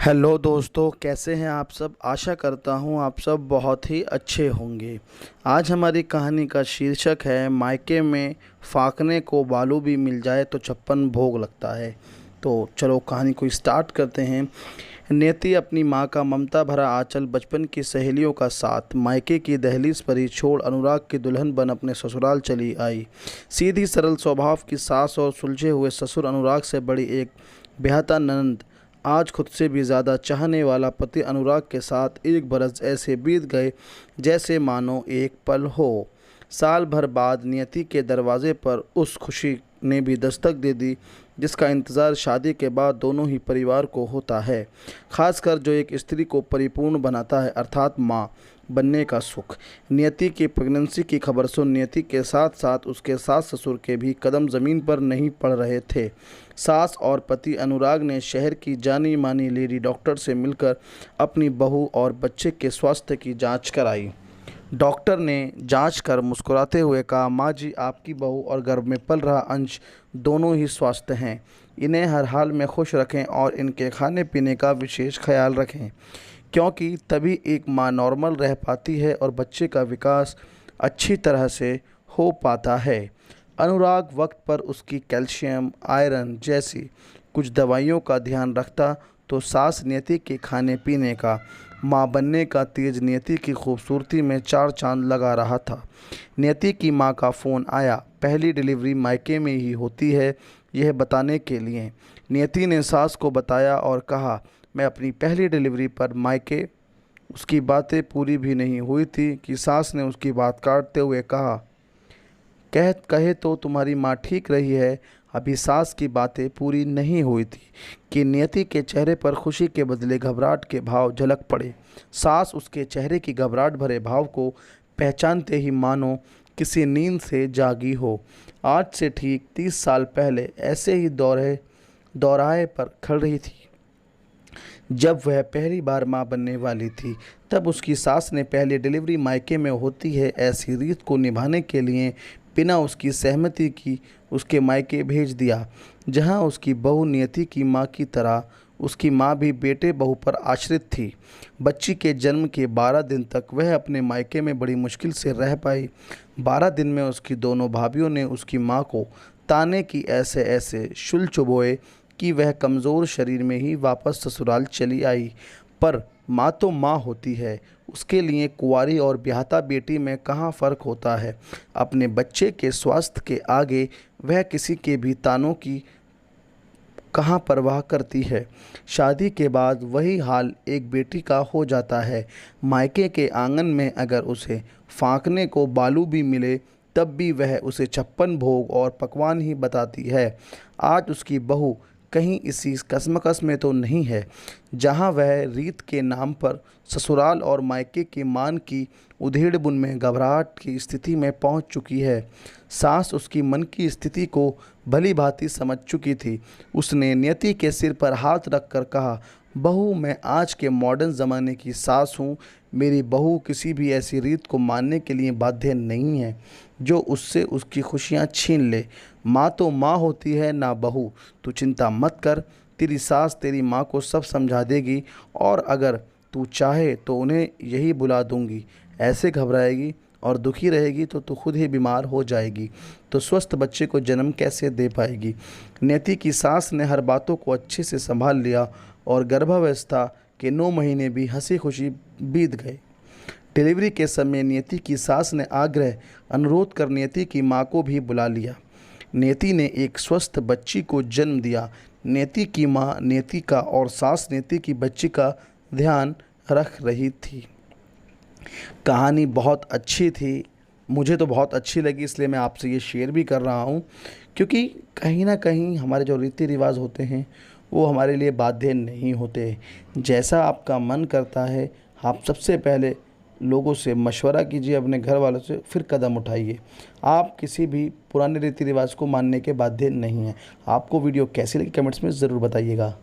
Hello दोस्तों, कैसे हैं आप सब। आशा करता हूं आप सब बहुत ही अच्छे होंगे। आज हमारी कहानी का शीर्षक है मायके में फाकने को बालू भी मिल जाए तो छप्पन भोग लगता है। तो चलो कहानी को स्टार्ट करते हैं। नेति अपनी माँ का ममता भरा आंचल, बचपन की सहेलियों का साथ मायके की दहलीज पर ही छोड़ अनुराग की दुल्हन बन अपने ससुराल चली आई। सीधी सरल स्वभाव की सास और सुलझे हुए ससुर अनुराग से बड़ी एक ब्याहता ननद, आज खुद से भी ज़्यादा चाहने वाला पति अनुराग के साथ एक बरस ऐसे बीत गए जैसे मानो एक पल हो। साल भर बाद नियति के दरवाजे पर उस खुशी ने भी दस्तक दे दी जिसका इंतज़ार शादी के बाद दोनों ही परिवार को होता है, खासकर जो एक स्त्री को परिपूर्ण बनाता है, अर्थात माँ बनने का सुख। नियति की प्रेगनेंसी की खबर सुन नियति के साथ साथ उसके सास ससुर के भी कदम ज़मीन पर नहीं पड़ रहे थे। सास और पति अनुराग ने शहर की जानी मानी लेडी डॉक्टर से मिलकर अपनी बहू और बच्चे के स्वास्थ्य की जांच कराई। डॉक्टर ने जांच कर मुस्कुराते हुए कहा, माँ जी, आपकी बहू और गर्भ में पल रहा अंश दोनों ही स्वस्थ हैं। इन्हें हर हाल में खुश रखें और इनके खाने पीने का विशेष ख्याल रखें, क्योंकि तभी एक माँ नॉर्मल रह पाती है और बच्चे का विकास अच्छी तरह से हो पाता है। अनुराग वक्त पर उसकी कैल्शियम, आयरन जैसी कुछ दवाइयों का ध्यान रखता तो सास नियति के खाने पीने का, माँ बनने का तेज नियति की खूबसूरती में चार चांद लगा रहा था। नियति की माँ का फ़ोन आया। पहली डिलीवरी मायके में ही होती है, यह बताने के लिए। नियति ने सास को बताया और कहा, मैं अपनी पहली डिलीवरी पर मायके। उसकी बातें पूरी भी नहीं हुई थी कि सास ने उसकी बात काटते हुए कहा, कहे तो तुम्हारी माँ ठीक रही है। अभी सास की बातें पूरी नहीं हुई थी कि नियति के चेहरे पर खुशी के बदले घबराहट के भाव झलक पड़े। सास उसके चेहरे की घबराहट भरे भाव को पहचानते ही मानो किसी नींद से जागी हो। आज से ठीक 30 साल पहले ऐसे ही दौराहे पर खड़ रही थी जब वह पहली बार मां बनने वाली थी। तब उसकी सास ने पहली डिलीवरी मायके में होती है ऐसी रीत को निभाने के लिए बिना उसकी सहमति की उसके मायके भेज दिया, जहां उसकी बहू नियति की मां की तरह उसकी मां भी बेटे बहू पर आश्रित थी। बच्ची के जन्म के 12 दिन तक वह अपने मायके में बड़ी मुश्किल से रह पाई। 12 दिन में उसकी दोनों भाभियों ने उसकी मां को ताने की ऐसे ऐसे शुल चुभोए कि वह कमज़ोर शरीर में ही वापस ससुराल चली आई। पर माँ तो माँ होती है, उसके लिए कुंवारी और ब्याहता बेटी में कहाँ फ़र्क होता है। अपने बच्चे के स्वास्थ्य के आगे वह किसी के भी तानों की कहाँ परवाह करती है। शादी के बाद वही हाल एक बेटी का हो जाता है। मायके के आंगन में अगर उसे फांकने को बालू भी मिले तब भी वह उसे 56 भोग और पकवान ही बताती है। आज उसकी बहू कहीं इसी कसमकस में तो नहीं है जहां वह रीत के नाम पर ससुराल और मायके के मान की उधेड़-बुन में घबराहट की स्थिति में पहुंच चुकी है। सास उसकी मन की स्थिति को भली भांति समझ चुकी थी। उसने नियति के सिर पर हाथ रखकर कहा, बहू, मैं आज के मॉडर्न ज़माने की सास हूँ। मेरी बहू किसी भी ऐसी रीत को मानने के लिए बाध्य नहीं है जो उससे उसकी खुशियाँ छीन ले। माँ तो माँ होती है, ना बहू। तू चिंता मत कर, तेरी सास तेरी माँ को सब समझा देगी और अगर तू चाहे तो उन्हें यही बुला दूंगी। ऐसे घबराएगी और दुखी रहेगी तो तू खुद ही बीमार हो जाएगी, तो स्वस्थ बच्चे को जन्म कैसे दे पाएगी। नियति की सास ने हर बातों को अच्छे से संभाल लिया और गर्भावस्था के 9 महीने भी हंसी खुशी बीत गए। डिलीवरी के समय नियति की सास ने आग्रह अनुरोध कर नियति की माँ को भी बुला लिया। नियति ने एक स्वस्थ बच्ची को जन्म दिया। नियति की माँ नियति का और सास नियति की बच्ची का ध्यान रख रही थी। कहानी बहुत अच्छी थी, मुझे तो बहुत अच्छी लगी, इसलिए मैं आपसे ये शेयर भी कर रहा हूँ, क्योंकि कहीं ना कहीं हमारे जो रीति रिवाज होते हैं वो हमारे लिए बाध्य नहीं होते। जैसा आपका मन करता है, आप सबसे पहले लोगों से मशवरा कीजिए, अपने घर वालों से, फिर कदम उठाइए। आप किसी भी पुराने रीति रिवाज को मानने के बाध्य नहीं हैं। आपको वीडियो कैसी लगी कमेंट्स में ज़रूर बताइएगा।